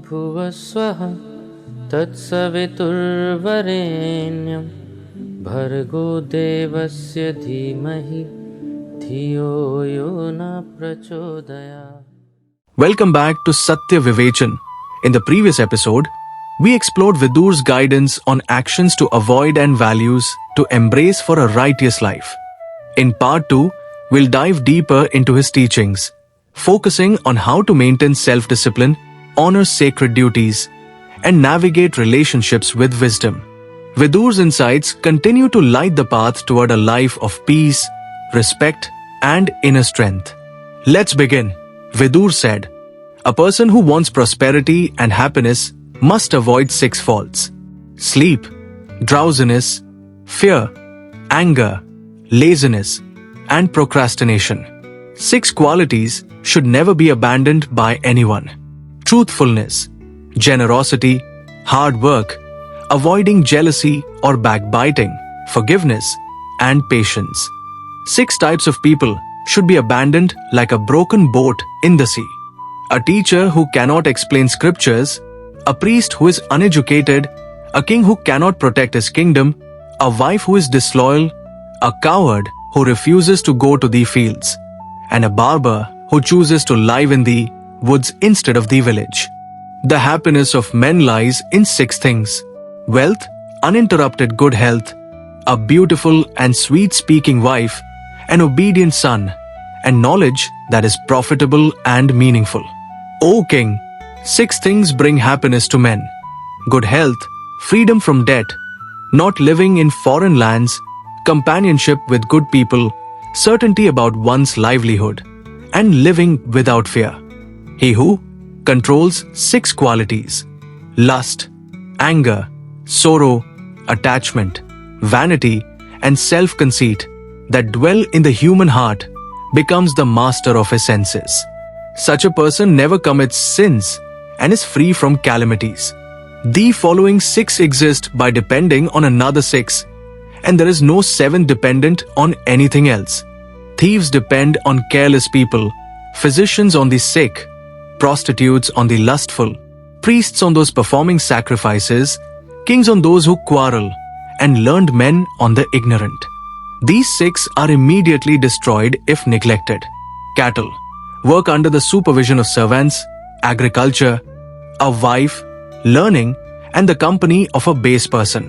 भुवस्वः तत्सवितुर्वरेण्यं भर्गो देवस्य धीमहि धियो यो न प्रचोदयात्. Welcome back to Satya Vivechan. In the previous episode, we explored Vidur's guidance on actions to avoid and values to embrace for a righteous life. In part 2, we'll dive deeper into his teachings, focusing on how to maintain self-discipline, honor sacred duties, and navigate relationships with wisdom. Vidur's insights continue to light the path toward a life of peace, respect, and inner strength. Let's begin. Vidur said, "A person who wants prosperity and happiness must avoid 6 faults: sleep, drowsiness, fear, anger, laziness, and procrastination. 6 qualities should never be abandoned by anyone: truthfulness, generosity, hard work, avoiding jealousy or backbiting, forgiveness, and patience. 6 types of people should be abandoned like a broken boat in the sea: a teacher who cannot explain scriptures, a priest who is uneducated, a king who cannot protect his kingdom, a wife who is disloyal, a coward who refuses to go to the fields, and a barber who chooses to live in the woods instead of the village." The happiness of men lies in 6 things: wealth, uninterrupted good health, a beautiful and sweet-speaking wife, an obedient son, and knowledge that is profitable and meaningful. O King, 6 things bring happiness to men: good health, freedom from debt, not living in foreign lands, companionship with good people, certainty about one's livelihood, and living without fear. He who controls 6 qualities: lust, anger, sorrow, attachment, vanity, and self-conceit that dwell in the human heart becomes the master of his senses. Such a person never commits sins and is free from calamities. The following 6 exist by depending on another 6, and there is no 7th dependent on anything else. Thieves depend on careless people, physicians on the sick, prostitutes on the lustful, priests on those performing sacrifices, kings on those who quarrel, and learned men on the ignorant. These 6 are immediately destroyed if neglected: cattle, work under the supervision of servants; agriculture, a wife, learning, and the company of a base person.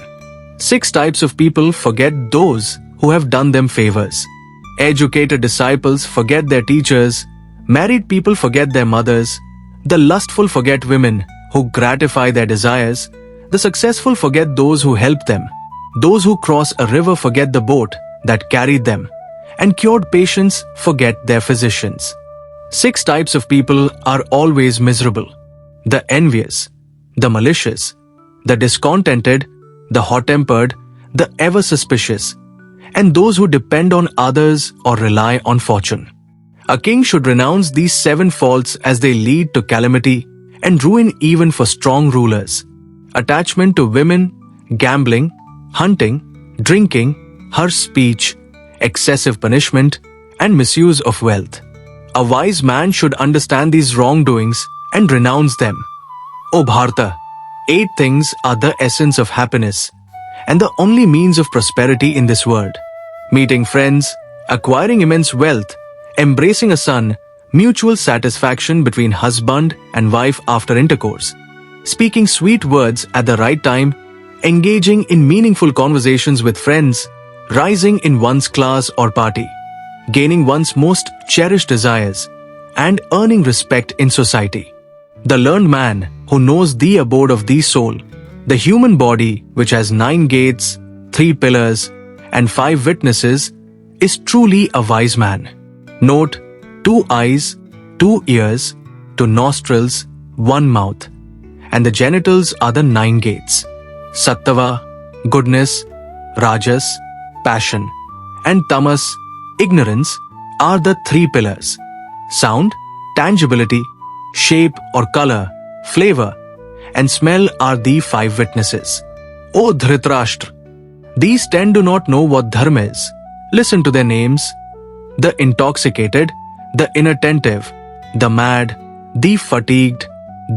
6 types of people forget those who have done them favors: educated disciples forget their teachers, married people forget their mothers, the lustful forget women who gratify their desires, the successful forget those who help them, those who cross a river forget the boat that carried them, and cured patients forget their physicians. 6 types of people are always miserable: the envious, the malicious, the discontented, the hot-tempered, the ever-suspicious, and those who depend on others or rely on fortune. A king should renounce these 7 faults as they lead to calamity and ruin even for strong rulers: attachment to women, gambling, hunting, drinking, harsh speech, excessive punishment, and misuse of wealth. A wise man should understand these wrongdoings and renounce them. O Bharata, 8 things are the essence of happiness and the only means of prosperity in this world: meeting friends, acquiring immense wealth, embracing a son, mutual satisfaction between husband and wife after intercourse, speaking sweet words at the right time, engaging in meaningful conversations with friends, rising in one's class or party, gaining one's most cherished desires, and earning respect in society. The learned man who knows the abode of the soul, the human body which has 9 gates, 3 pillars, and 5 witnesses, is truly a wise man. Note: 2 eyes, 2 ears, 2 nostrils, 1 mouth, and the genitals are the 9 gates. Sattva, goodness; Rajas, passion; and Tamas, ignorance, are the 3 pillars. Sound, tangibility; shape or color, flavor; and smell are the 5 witnesses. O Dhritarashtra, these 10 do not know what dharma is. Listen to their names: the intoxicated, the inattentive, the mad, the fatigued,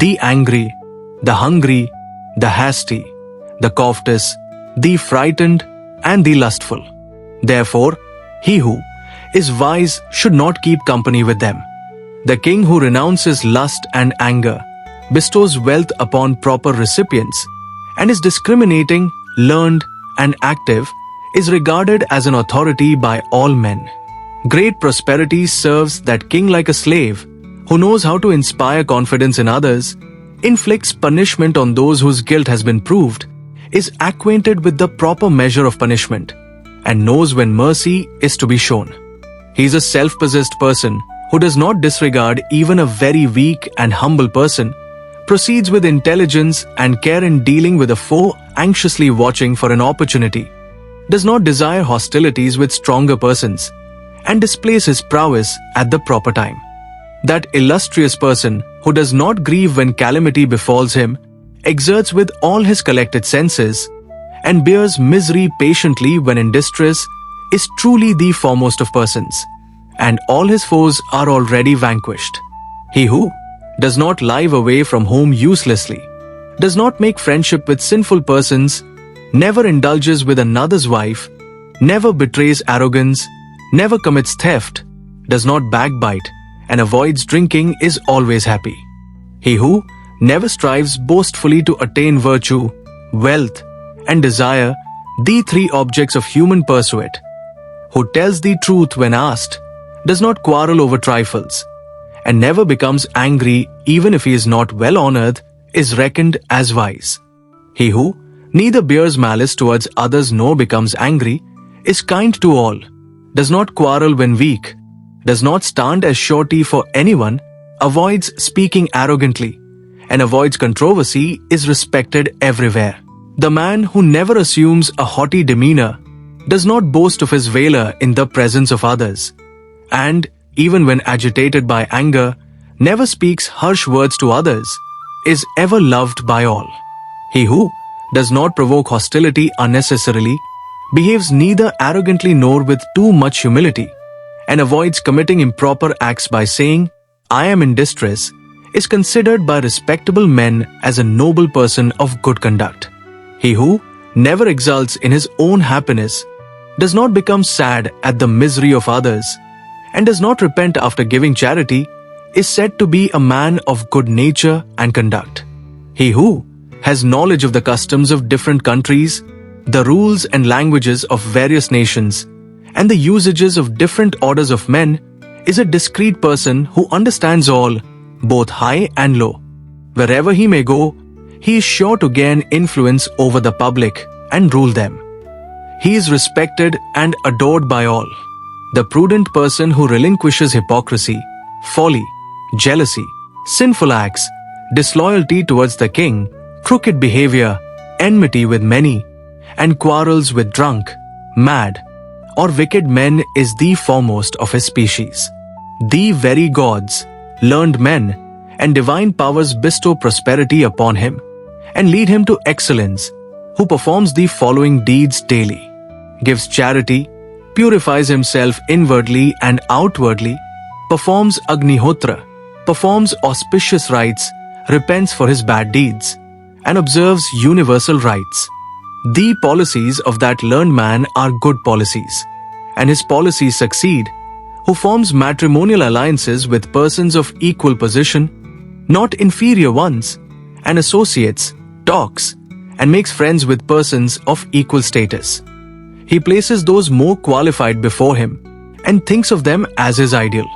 the angry, the hungry, the hasty, the covetous, the frightened, and the lustful. Therefore, he who is wise should not keep company with them. The king who renounces lust and anger, bestows wealth upon proper recipients, and is discriminating, learned, and active, is regarded as an authority by all men. Great prosperity serves that king like a slave, who knows how to inspire confidence in others, inflicts punishment on those whose guilt has been proved, is acquainted with the proper measure of punishment, and knows when mercy is to be shown. He is a self-possessed person who does not disregard even a very weak and humble person, proceeds with intelligence and care in dealing with a foe anxiously watching for an opportunity, does not desire hostilities with stronger persons, and displays his prowess at the proper time. That illustrious person who does not grieve when calamity befalls him, exerts with all his collected senses, and bears misery patiently when in distress, is truly the foremost of persons, and all his foes are already vanquished. He who does not live away from home uselessly, does not make friendship with sinful persons, never indulges with another's wife, never betrays arrogance, never commits theft, does not backbite, and avoids drinking is always happy. He who never strives boastfully to attain virtue, wealth, and desire, the three objects of human pursuit, who tells the truth when asked, does not quarrel over trifles, and never becomes angry even if he is not well honored, is reckoned as wise. He who neither bears malice towards others nor becomes angry, is kind to all, does not quarrel when weak, does not stand as surety for anyone, avoids speaking arrogantly, and avoids controversy, is respected everywhere. The man who never assumes a haughty demeanor, does not boast of his valor in the presence of others, and, even when agitated by anger, never speaks harsh words to others, is ever loved by all. He who does not provoke hostility unnecessarily, behaves neither arrogantly nor with too much humility, and avoids committing improper acts by saying, "I am in distress," is considered by respectable men as a noble person of good conduct. He who never exults in his own happiness, does not become sad at the misery of others, and does not repent after giving charity, is said to be a man of good nature and conduct. He who has knowledge of the customs of different countries, the rules and languages of various nations, and the usages of different orders of men, is a discreet person who understands all, both high and low. Wherever he may go, he is sure to gain influence over the public and rule them. He is respected and adored by all. The prudent person who relinquishes hypocrisy, folly, jealousy, sinful acts, disloyalty towards the king, crooked behavior, enmity with many, and quarrels with drunk, mad, or wicked men is the foremost of his species. The very gods, learned men, and divine powers bestow prosperity upon him, and lead him to excellence, who performs the following deeds daily: gives charity, purifies himself inwardly and outwardly, performs Agnihotra, performs auspicious rites, repents for his bad deeds, and observes universal rights. The policies of that learned man are good policies, and his policies succeed, who forms matrimonial alliances with persons of equal position, not inferior ones, and associates, talks, and makes friends with persons of equal status. He places those more qualified before him, and thinks of them as his ideal.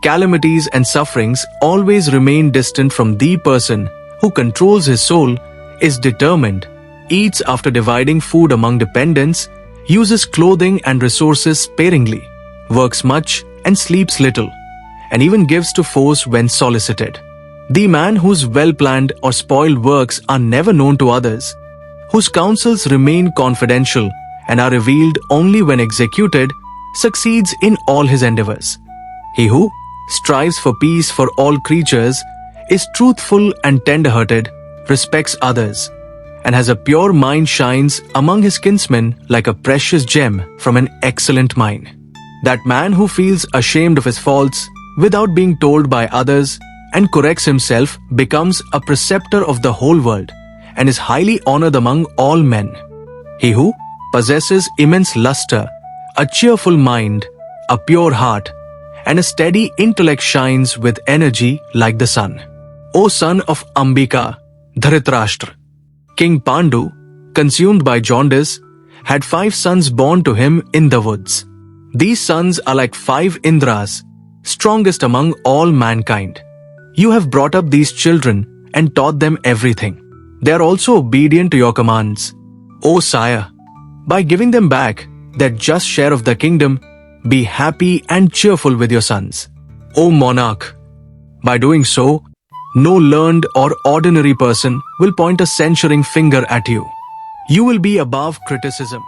Calamities and sufferings always remain distant from the person who controls his soul, is determined, eats after dividing food among dependents, uses clothing and resources sparingly, works much and sleeps little, and even gives to foes when solicited. The man whose well-planned or spoiled works are never known to others, whose counsels remain confidential and are revealed only when executed, succeeds in all his endeavors. He who strives for peace for all creatures, is truthful and tender-hearted, respects others, and has a pure mind, shines among his kinsmen like a precious gem from an excellent mine. That man who feels ashamed of his faults without being told by others, and corrects himself becomes a preceptor of the whole world and is highly honored among all men. He who possesses immense luster, a cheerful mind, a pure heart, and a steady intellect shines with energy like the sun. O son of Ambika, Dhritarashtra, King Pandu, consumed by jaundice, had 5 sons born to him in the woods. These sons are like 5 Indras, strongest among all mankind. You have brought up these children and taught them everything. They are also obedient to your commands. O sire, by giving them back their just share of the kingdom, be happy and cheerful with your sons. O monarch, by doing so, no learned or ordinary person will point a censuring finger at you. You will be above criticism.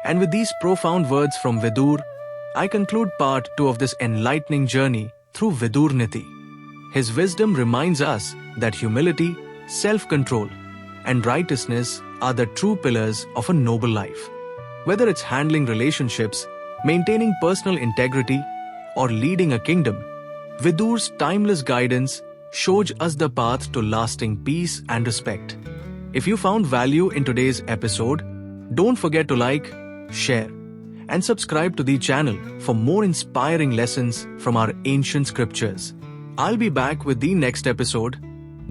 And with these profound words from Vidur, I conclude part 2 of this enlightening journey through Vidur Niti. His wisdom reminds us that humility, self-control, and righteousness are the true pillars of a noble life. Whether it's handling relationships, maintaining personal integrity, or leading a kingdom, Vidur's timeless guidance shows us the path to lasting peace and respect. If you found value in today's episode, don't forget to like, share, and subscribe to the channel for more inspiring lessons from our ancient scriptures. I'll be back with the next episode,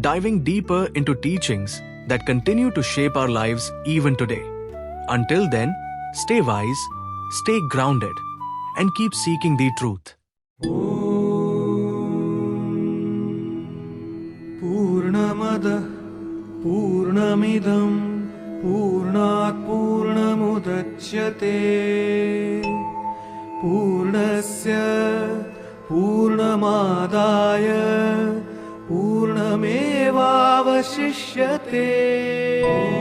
diving deeper into teachings that continue to shape our lives even today. Until then, stay wise, stay grounded, and keep seeking the truth. Purnamada Purnamidam Purnat Purnamudachyate Purnasya Purnamadaya Purnamevavashishyate.